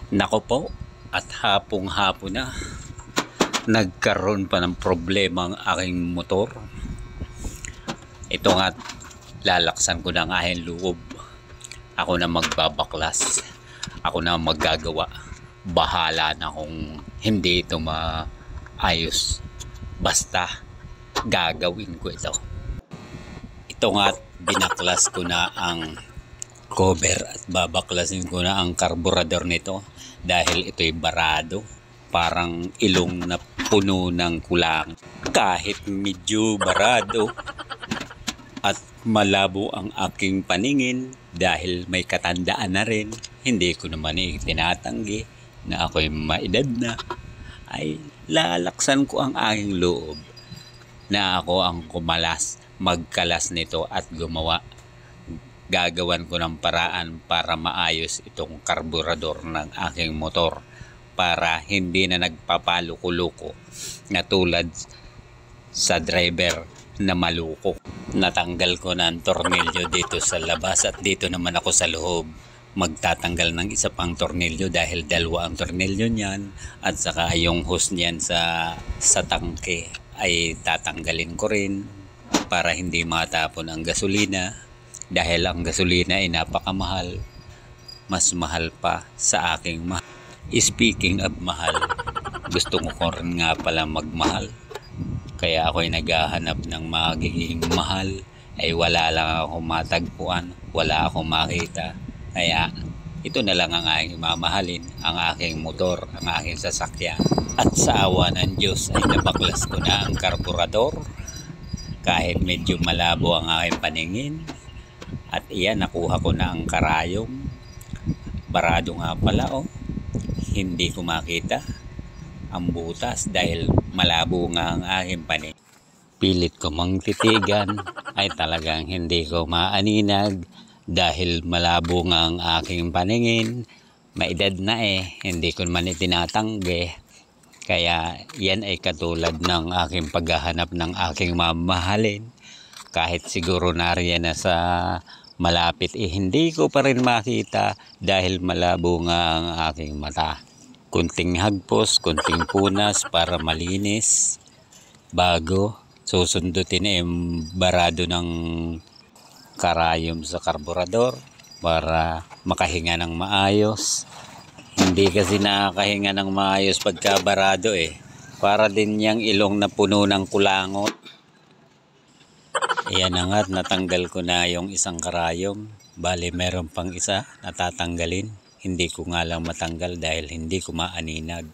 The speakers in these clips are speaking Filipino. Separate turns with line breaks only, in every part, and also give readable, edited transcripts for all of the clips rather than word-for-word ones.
Nako po, at hapong-hapon na, nagkaroon pa ng problema ang aking motor. Ito nga, lalaksan ko ng aking loob. Ako na magbabaklas. Ako na maggagawa. Bahala na kung hindi ito maayos. Basta, gagawin ko ito. Ito nga, binaklas ko na ang cover at babaklasin ko na ang karburador nito dahil ito'y barado, parang ilong na puno ng kulang. Kahit medyo barado at malabo ang aking paningin dahil may katandaan na rin, hindi ko naman itinatanggi na ako'y maedad na, ay lalaksan ko ang aking loob na ako ang magkalas nito at gumawa. Gagawan ko ng paraan para maayos itong karburador ng aking motor para hindi na nagpapaluko-luko na tulad sa driver na maluko. Natanggal ko na ang tornilyo dito sa labas at dito naman ako sa loob. Magtatanggal ng isa pang tornilyo dahil dalawa ang tornilyo niyan at saka yung hose niyan sa tangke ay tatanggalin ko rin para hindi matapon ang gasolina. Dahil ang gasolina ay napakamahal, mas mahal pa sa aking mahal. Speaking of mahal, gusto ko rin nga pala magmahal. Kaya ako'y naghahanap ng magiging mahal, ay wala lang akong matagpuan, wala akong makita. Kaya ito na lang ang aking mamahalin, ang aking motor, ang aking sasakyan. At sa awa ng Diyos ay nabaklas ko na ang karburador, kahit medyo malabo ang aking paningin. At iyan, nakuha ko na ang karayom. Barado nga pala, hindi ko makita ang butas dahil malabo nga ang aking panig. Pilit ko mang titigan ay talagang hindi ko maaninag dahil malabo nga ang aking paningin. Maedad na hindi ko naman itinatanggi. Kaya yan ay katulad ng aking paghahanap ng aking mamahalin. Kahit siguro nariyan na sa malapit, hindi ko pa rin makita dahil malabo nga ang aking mata. Kunting hagpos, kunting punas para malinis bago susundutin barado ng karayom sa karburador para makahinga ng maayos. Hindi kasi nakakahinga ng maayos pagka barado para din yang ilong na puno ng kulangot. Ayan na nga, natanggal ko na yung isang karayom. Bali, meron pang isa natatanggalin. Hindi ko nga lang matanggal dahil hindi ko maaninag.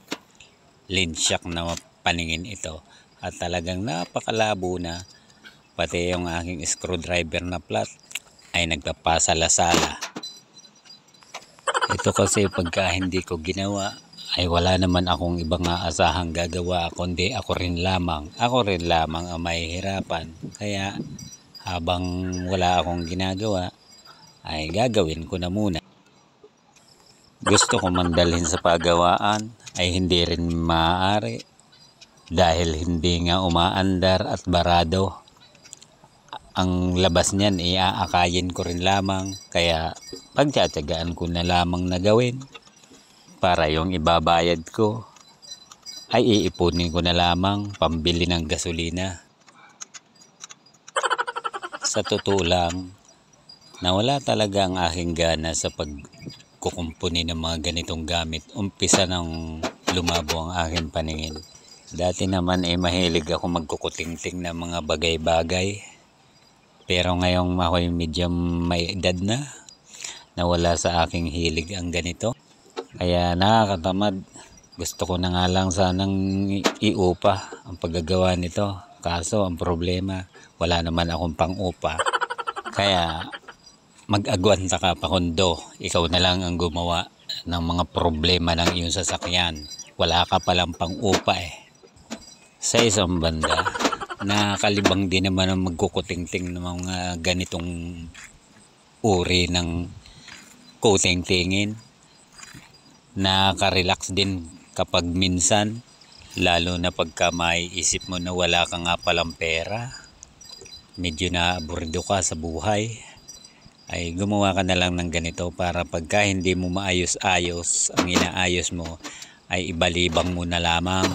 Linsyak na paningin ito. At talagang napakalabo na. Pati yung aking screwdriver na flat ay nagpapasala-sala. Ito kasi pagka hindi ko ginawa, ay wala naman akong ibang aasahang gagawa kundi ako rin lamang ang mahihirapan. Kaya habang wala akong ginagawa ay gagawin ko na muna. Gusto ko mandalhin sa pagawaan ay hindi rin maaari dahil hindi nga umaandar at barado. Ang labas niyan iaakayin ko rin lamang, kaya pagtsatsagaan ko na lamang na gawin. Para yung ibabayad ko ay iipunin ko na lamang pambili ng gasolina. Sa totoo lang, nawala talaga ang aking gana sa pagkukumpuni ng mga ganitong gamit. Umpisa nang lumabo ang aking paningin. Dati naman mahilig ako magkukutingting ng mga bagay-bagay. Pero ngayong ako'y medyo may edad na, nawala sa aking hilig ang ganito. Kaya nakakatamad. Gusto ko na nga lang sanang iupa ang paggagawa nito. Kaso ang problema, wala naman akong pang-upa. Kaya mag-agwanta ka pa kundo. Ikaw na lang ang gumawa ng mga problema ng iyong sasakyan. Wala ka palang pang-upa Sa isang banda, nakakalibang din naman ang magkukutingting ng mga ganitong uri ng kutingtingin. Nakaka-relax din kapag minsan, lalo na pagka maiisip mo na wala ka nga palang pera, medyo naaburido ka sa buhay, ay gumawa ka na lang ng ganito para pagka hindi mo maayos-ayos ang inaayos mo ay ibalibang mo na lamang.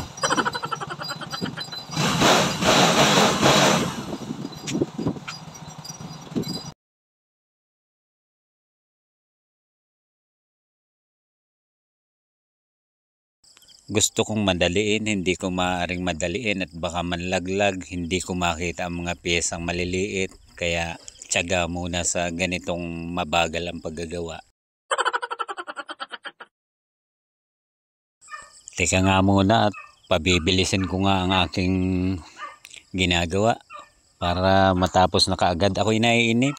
Gusto kong madaliin, hindi ko maaaring madaliin at baka manlaglag, hindi ko makita ang mga piyesang maliliit, kaya tiyaga muna sa ganitong mabagal ang paggagawa. Teka nga muna at pabibilisin ko nga ang aking ginagawa para matapos na kaagad. Ako'y naiinip.